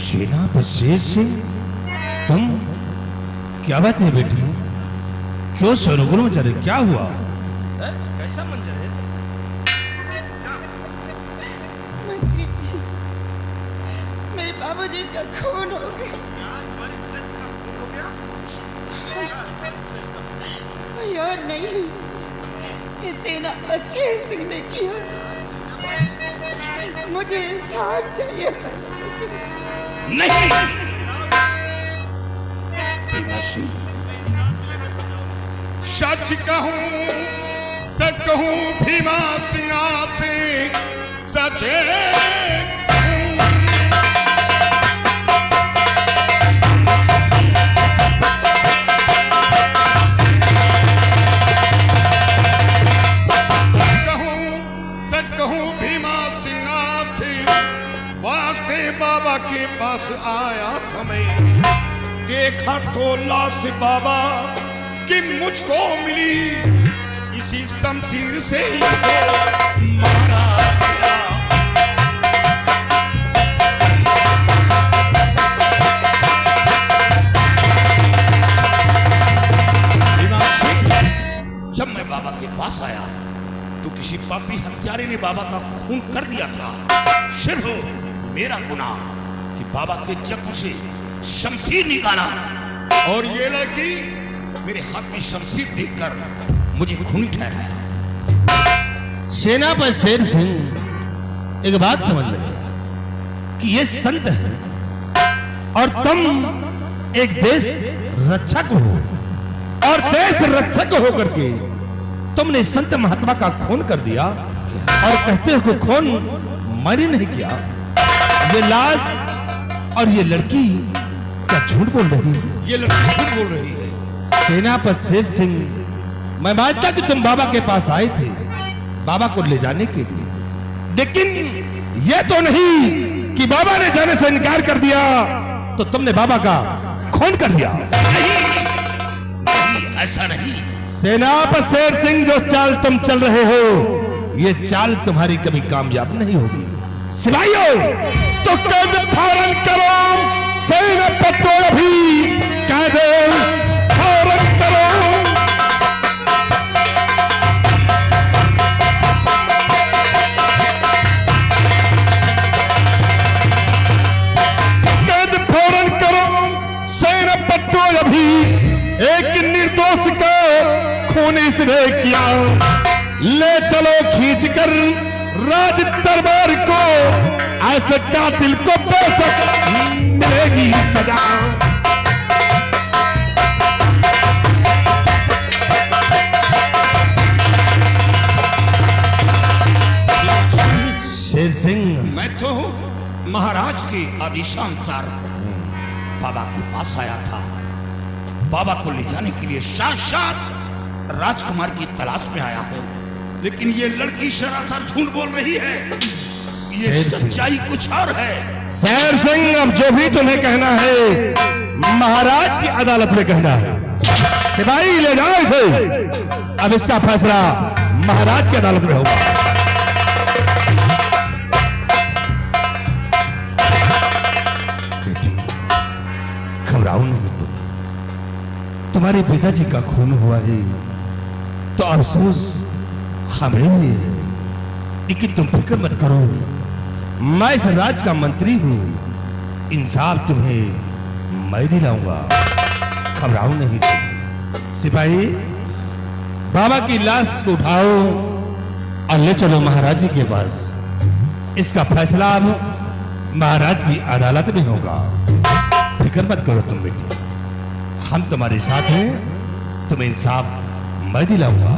सेनापति सिंह, तुम क्या बात है बेटी? क्यों शोरगुल मचा रहे? क्या हुआ? कैसा मंजर है सब? मंत्री जी, मेरे बाबूजी का खून हो गया। तुम्हारे पिताजी का खून हो गया? यार नहीं, ये सेनापति सिंह ने किया। मुझे इंसाफ चाहिए। नहीं, सच कहूं सच कहूं भीमा सिंगाते सचे सच कहूं भीमा सिंगाते वास्ते बाबा के पास आया था मैं। देखा तो लाश बाबा कि मुझको मिली, इसी शमशीर से ही तो मारा गया। जब मैं बाबा के पास आया तो किसी पापी हत्यारे ने बाबा का खून कर दिया था। सिर्फ मेरा गुनाह कि बाबा के जख्म से शमशीर निकाला, और ये लड़की मेरे हाथ में शमशीर देखकर मुझे खूनी ठहराया। सेनापति शेर सिंह, एक बात समझ में कि ये संत है और तुम एक देश रक्षक हो, और देश रक्षक होकर के तुमने संत महात्मा का खून कर दिया और कहते हो कि खून मैंने नहीं किया। ये लाश और ये लड़की क्या झूठ बोल रही है? ये लड़की झूठ बोल रही है। सेनापति शेर सिंह, मैं मानता कि तुम बाबा के पास आए थे बाबा को ले जाने के लिए, लेकिन यह तो नहीं कि बाबा ने जाने से इनकार कर दिया तो तुमने बाबा का खून कर दिया। नहीं, ऐसा नहीं। सेनापति शेर सिंह, जो चाल तुम चल रहे हो ये चाल तुम्हारी कभी कामयाब नहीं होगी। सिपाहियों, तो कद फौरन करो, सेनापति अभी कद फौरन करो। कद फौरन करो, सेनापति अभी एक निर्दोष का खून इसने किया। ले चलो खींचकर राज दरबार को, ऐसे कातिल को बेशक मिलेगी सजा। शेर सिंह, मैं तो महाराज के आदेशानुसार बाबा के पास आया था। बाबा को ले जाने के लिए साक्षात राजकुमार की तलाश में आया हूँ, लेकिन ये लड़की सरासर झूठ बोल रही है। ये सच्चाई कुछ और है। शेर सिंह, अब जो भी तुम्हें कहना है महाराज की अदालत में कहना है। सिपाही ले जाओ इसे, अब इसका फैसला महाराज की अदालत में होगा। बेटी, घबराओ नहीं, तुम्हारे पिताजी का खून हुआ है तो अफसोस हमें भी है, लेकिन तुम फिक्र मत करो, मैं इस राज का मंत्री हूं, इंसाफ तुम्हें मैं दिलाऊंगा। घबराओ नहीं तुम। सिपाही, बाबा की लाश को उठाओ और ले चलो महाराज जी के पास। इसका फैसला अब महाराज की अदालत में होगा। फिक्र मत करो तुम बेटी, हम तुम्हारे साथ हैं, तुम्हें इंसाफ मैं दिलाऊंगा।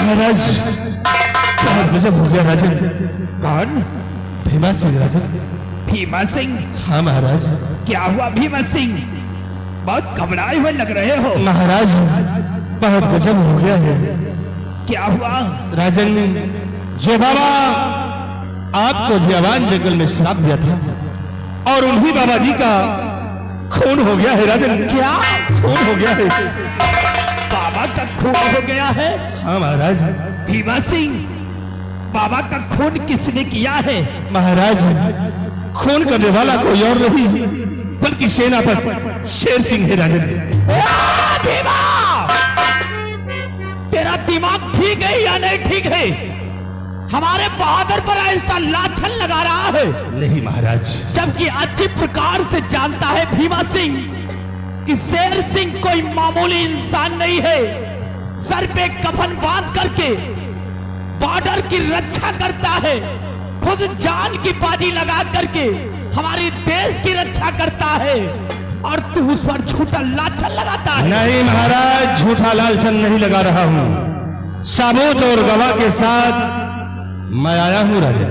महाराज बहुत गजब हो गया राजन। कौन? भीमा सिंह राजन। भीमा सिंह? हाँ महाराज। क्या हुआ भीमा सिंह? बहुत घबराए हुए लग रहे हो। महाराज बहुत गजब हो गया है। क्या हुआ? राजन, जो बाबा आपको जवान जंगल में श्राप दिया था और उन्हीं बाबा जी का खून हो गया है राजन। क्या खून हो गया है? बाबा का खून हो गया है? हाँ महाराज। भीमा सिंह, बाबा का खून किसने किया है? महाराज, खून करने वाला कोई और नहीं बल्कि सेनापति शेर सिंह है राजन। भीमा, तेरा दिमाग ठीक है या नहीं ठीक है? हमारे बहादुर पर ऐसा लाछन लगा रहा है। नहीं महाराज। जबकि अच्छी प्रकार से जानता है भीमा सिंह कि शेर सिंह कोई मामूली इंसान नहीं है। सर पे कफन बांध करके बॉर्डर की रक्षा करता है, खुद जान की बाजी लगा करके हमारे देश की रक्षा करता है, और तू उस पर झूठा लाछन लगाता है। नहीं महाराज, झूठा लालचन नहीं लगा रहा हूँ। सबूत और गवाह के साथ मैं आया हूँ राजा।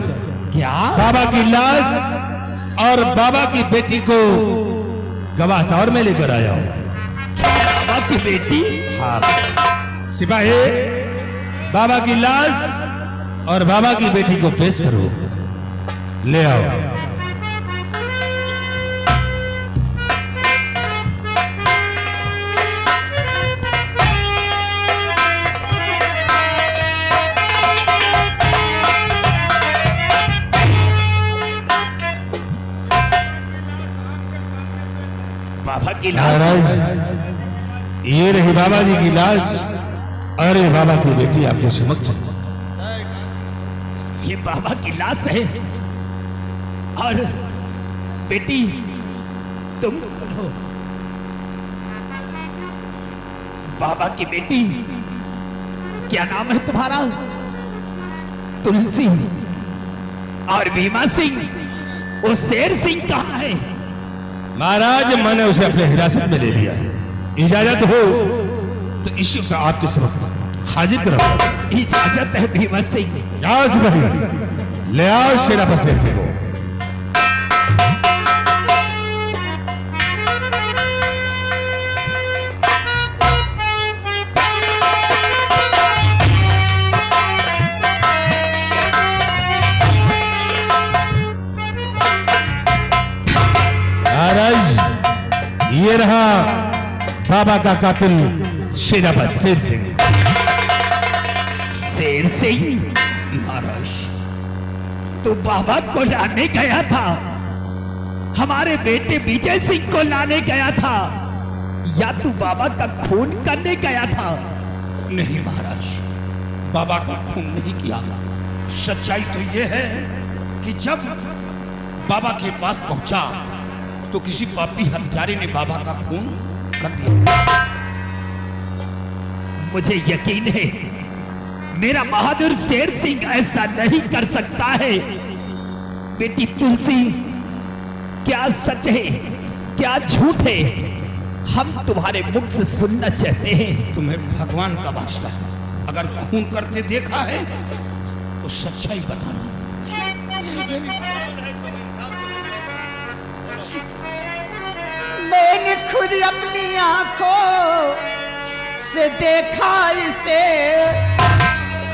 क्या? बाबा की लाश और बाबा की बेटी को गवाह तौर में लेकर आया हूँ। बाबा की बेटी? हाँ सिपाही, बाबा की लाश और बाबा की बेटी को पेश करो। ले आओ। बाबा की लाश? महाराज, ये रही बाबा जी की लाश और ये बाबा की बेटी आपके समक्ष। ये बाबा की लाश है और बेटी तुम हो। बाबा की बेटी, क्या नाम है तुम्हारा? तुलसी। और भीमा सिंह, वो शेर सिंह कहाँ है? महाराज, मैंने उसे अपने हिरासत में ले लिया है। इजाजत हो तो इसी का आपके समक्ष हाजिर करो। इजाजत है भीमा सिंह। जाओ सिपाही, ले आओ सेनापति शेर सिंह को। महाराज, ये रहा बाबा का कातिल सेनापति शेर सिंह। शेर सिंह? महाराज, तू बाबा को लाने गया था, हमारे बेटे विजय सिंह को लाने गया था, या तू बाबा का खून करने गया था? नहीं महाराज, बाबा का खून नहीं किया। सच्चाई तो यह है कि जब बाबा के पास पहुंचा तो किसी पापी हत्यारे ने बाबा का खून कर दिया। मुझे यकीन है मेरा बहादुर शेर सिंह ऐसा नहीं कर सकता है। बेटी तुलसी, क्या सच है क्या झूठ है, हम तुम्हारे मुख से सुनना चाहते हैं। तुम्हें भगवान का वास्ता है, अगर खून करते देखा है तो सच्चाई बताना। मैंने खुद अपनी आंखों से देखा इसे,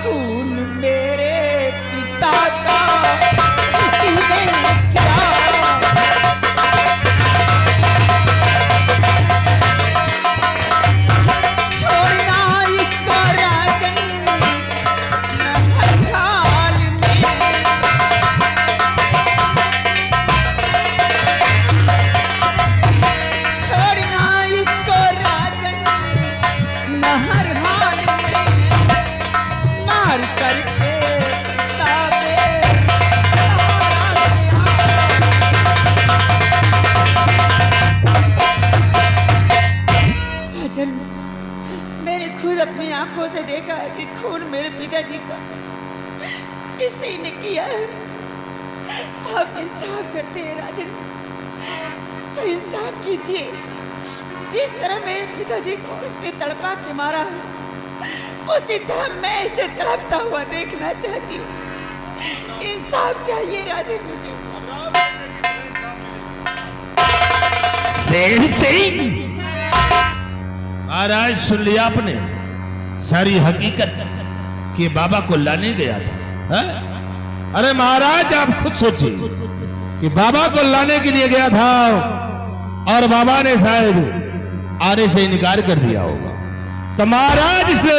खून मेरे पिता का किसी ने किया। छोड़ना इसको राजन न हर हाल में। छोड़ना इसको राजन न हर हाल में। मार करके किताबें राजन, मैंने खुद अपनी आंखों से देखा है कि खून मेरे पिताजी का किसी ने किया है। आप इंसाफ करते हैं राजन, तो इंसाफ कीजिए। जिस तरह मेरे पिताजी को उसने तड़पा के मारा है, उसी तरह मैं इसे तड़पता हुआ देखना चाहती हूँ। इंसाफ चाहिए राजन मुझे। शेर सिंह, महाराज सुन लिया आपने सारी हकीकत कि बाबा को लाने गया था, है? अरे महाराज आप खुद सोचिए कि बाबा को लाने के लिए गया था और बाबा ने शायद आने से इनकार कर दिया होगा, तो महाराज से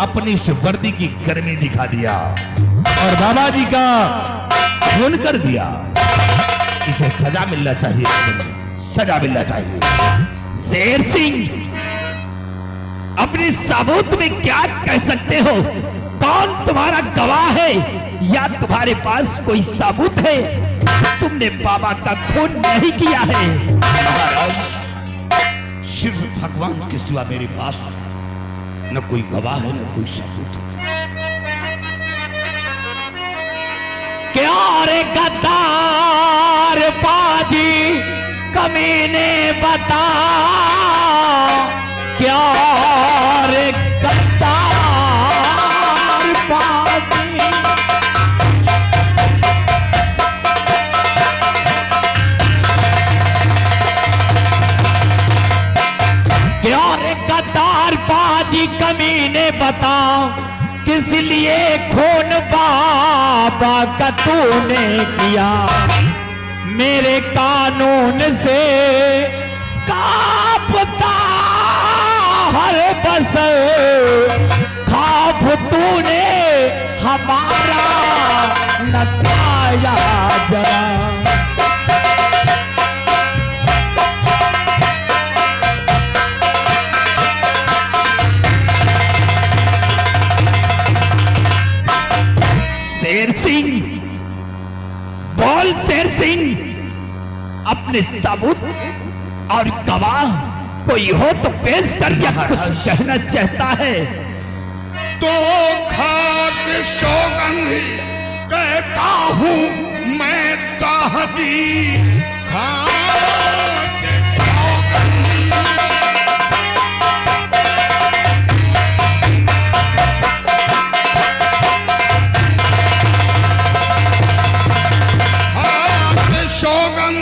अपनी इस वर्दी की गर्मी दिखा दिया और बाबा जी का खून कर दिया। इसे सजा मिलना चाहिए, सजा मिलना चाहिए। शेर सिंह, अपने सबूत में क्या कह सकते हो? कौन तुम्हारा गवाह है या तुम्हारे पास कोई सबूत है? तुमने बाबा का खून नहीं किया है। महाराज, शिव भगवान के सिवा मेरे पास न कोई गवाह है न कोई सबूत है। क्या रे गद्दार बाजी कमीने बता, क्या रे गद्दार बाजी। क्या रे गद्दार बाजी कमीने बता, किस लिए खून बाबा का तूने किया? मेरे कानून से कांपता हर बस, खाब तूने हमारा न खाया जरा। शेर सिंह, बोल शेर सिंह, अपने सबूत और गवाह कोई हो तो पेश कर, या कुछ कहना चाहता है? तो खाक शौकन कहता हूँ मैं साहबी, खाक शौकन। शौगन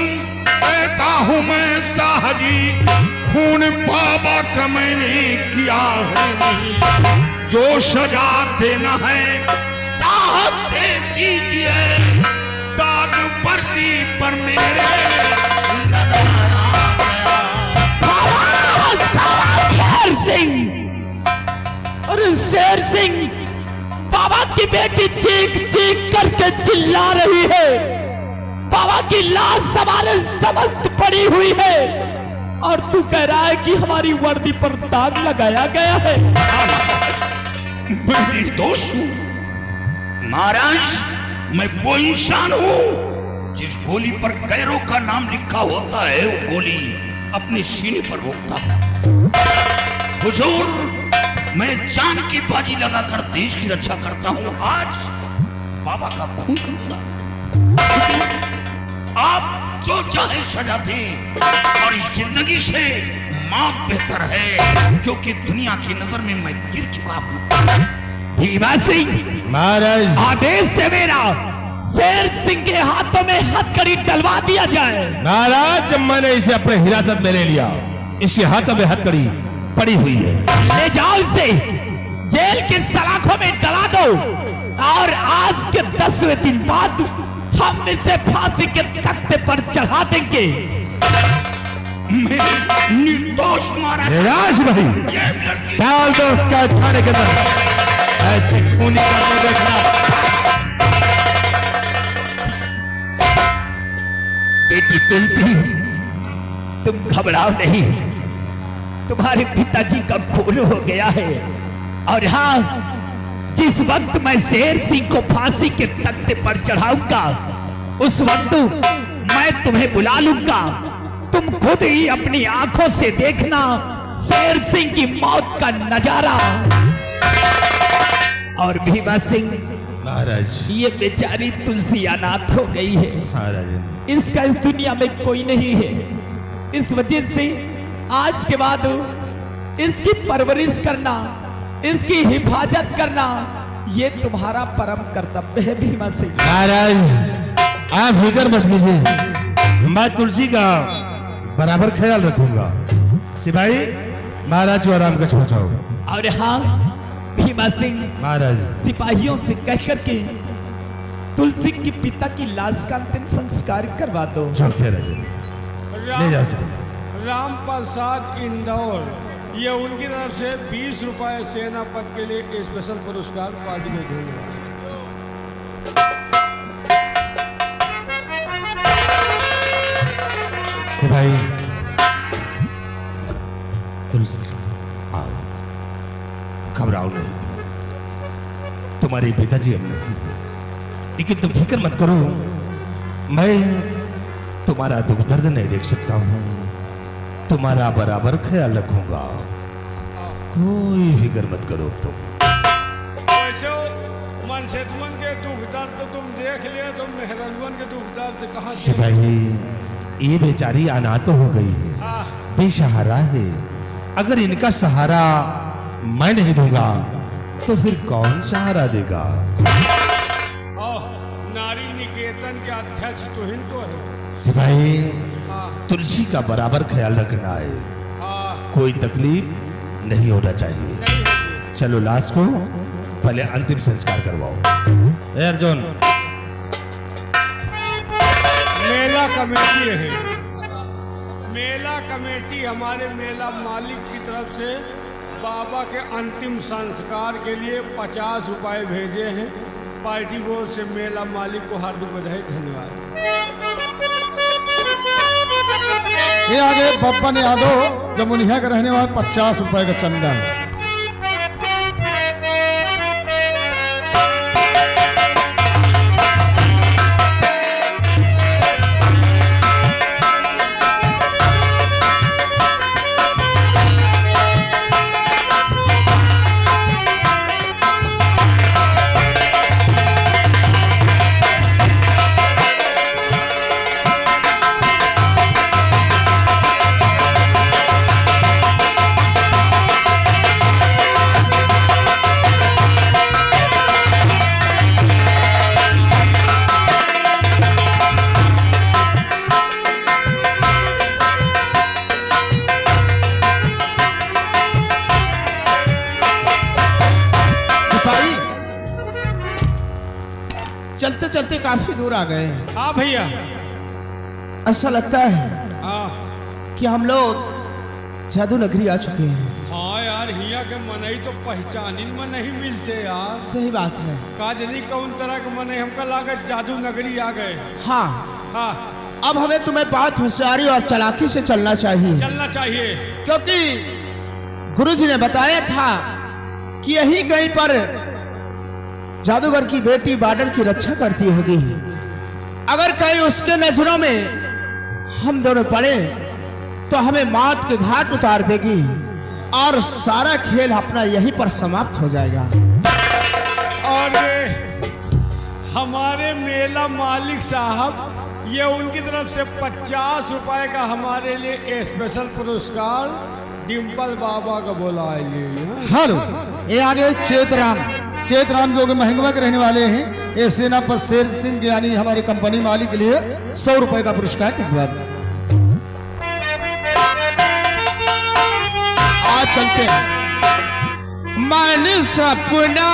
कहता हूँ मैं साहजी, खून बाबा का मैंने किया है नहीं। जो सजा देना है साहब दे दीजिए, दाग वर्दी पर मेरे लगाया गया। शेर सिंह, अरे शेर सिंह, बाबा की बेटी चीख चीख करके चिल्ला रही है। बाबा की लाश हमारे समस्त पड़ी हुई है और तू कह रहा है कि हमारी वर्दी पर दाग लगाया गया है। मैं निर्दोष हूँ महाराज। मैं वो इंसान हूँ जिस गोली पर कैरों का नाम लिखा होता है, वो गोली अपने सीने पर रोकता है। हुजूर, मैं जान की बाजी लगाकर देश की रक्षा करता हूँ। आज बाबा का खून करूंगा। हुजूर, आप जो चाहे सजा दें और इस जिंदगी से मौत बेहतर है, क्योंकि दुनिया की नजर में मैं गिर चुका हूँ। भीमा सिंह, महाराज आदेश से मेरा शेर सिंह के हाथों में हथकड़ी डलवा दिया जाए। महाराज, जब मैंने इसे अपने हिरासत में ले लिया, इसके हाथों में हथकड़ी पड़ी हुई है। ले जाओ इसे जेल की सलाखों में डला दो और आज के 10वें दिन बाद हम इसे फांसी के तख्ते पर चढ़ा देंगे। मैं निर्दोष महाराज। निराश भाई, ये लड़की डाल दो कैद खाने के अंदर। ऐसे खूनी करने देखना। बेटी तुलसी, तुम घबराओ नहीं, तुम्हारे पिताजी का खून हो गया है। और हाँ, जिस वक्त मैं शेर सिंह को फांसी के तख्ते पर चढ़ाऊंगा, उस वक्त मैं तुम्हें बुला लूंगा। तुम खुद ही अपनी आंखों से देखना शेर सिंह की मौत का नजारा। और भीमा सिंह, महाराज, ये बेचारी तुलसी अनाथ हो गई है। महाराज, इसका इस दुनिया में कोई नहीं है। इस वजह से आज के बाद इसकी परवरिश करना इसकी हिफाजत करना ये तुम्हारा परम कर्तव्य है भीमा सिंह। महाराज आप फिक्र मत कीजिए, मैं तुलसी का बराबर ख्याल रखूंगा। सिपाही महाराज को आराम कक्ष पहुंचाओ। और हाँ भीमा सिंह, महाराज सिपाहियों से कह करके तुलसी के पिता की लाश का अंतिम संस्कार करवा दो। चौके ले जाओ सिपाही। राम प्रसाद इंदौर, ये उनकी तरफ से 20 रुपए सेना पद के लिए स्पेशल पुरस्कार पार्टी में देंगे। सिपाही तुलसी आओ, घबराओ नहीं, तुम्हारे पिताजी हम नहीं, लेकिन तुम फिक्र मत करो, मैं तुम्हारा दुख दर्द नहीं देख सकता हूँ, तुम्हारा बराबर ख्याल रखूंगा, कोई फिक्र मत करो तुम। वैसे मनसेतवन के दुख दर्द तो तुम देख लिया, तुम मेहरनवन के दुख दर्द कहाँ से? सिपाही ये बेचारी अनाथ हो गई है, हाँ, बेसहारा है, अगर इनका सहारा मैं नहीं दूंगा तो फिर कौन सहारा देगा? नारी निकेतन के अध्यक्ष तुहिन तो है। सिपाही हाँ, तुलसी का बराबर ख्याल रखना है, हाँ, कोई तकलीफ नहीं होना चाहिए। नहीं होगी। चलो लाश को पहले अंतिम संस्कार करवाओ। ए अर्जुन, मेला कमेटी है, मेला कमेटी हमारे मेला मालिक की तरफ से बाबा के अंतिम संस्कार के लिए 50 रुपए भेजे हैं। पार्टी बोर्ड से मेला मालिक को हार्दिक बधाई, धन्यवाद। ये आगे बब्बन यादव जमुनिया का रहने वाला 50 रुपए का चंदा है। चलते चलते काफी दूर आ गए हैं। हाँ भैया, ऐसा लगता है हाँ कि हम लोग जादू नगरी आ चुके हैं। हाँ यार, हिया के मनई तो पहचानी में नहीं मिलते यार। सही बात है। काजनी कौन तरह के मनई, हमका लागत जादू नगरी आ गए। हाँ, हाँ, अब हमें तुम्हें बहुत होशियारी और चालाकी से चलना चाहिए, चलना चाहिए। क्योंकि गुरुजी ने बताया था कि यही कहीं पर जादूगर की बेटी बार्डर की रक्षा करती होगी। अगर कहीं उसके नजरों में हम दोनों पड़े तो हमें मौत के घाट उतार देगी और सारा खेल अपना यहीं पर समाप्त हो जाएगा। और हमारे मेला मालिक साहब, ये उनकी तरफ से 50 रुपए का हमारे लिए स्पेशल पुरस्कार डिम्पल बाबा का बोलाए। हेलो, ये आगे चेतराम जो कि महंगवा के रहने वाले हैं, ये सेनापति शेर सिंह यानी हमारी कंपनी मालिक के लिए 100 रुपए का पुरस्कार धन्यवाद। आज चलते हैं। मन सपना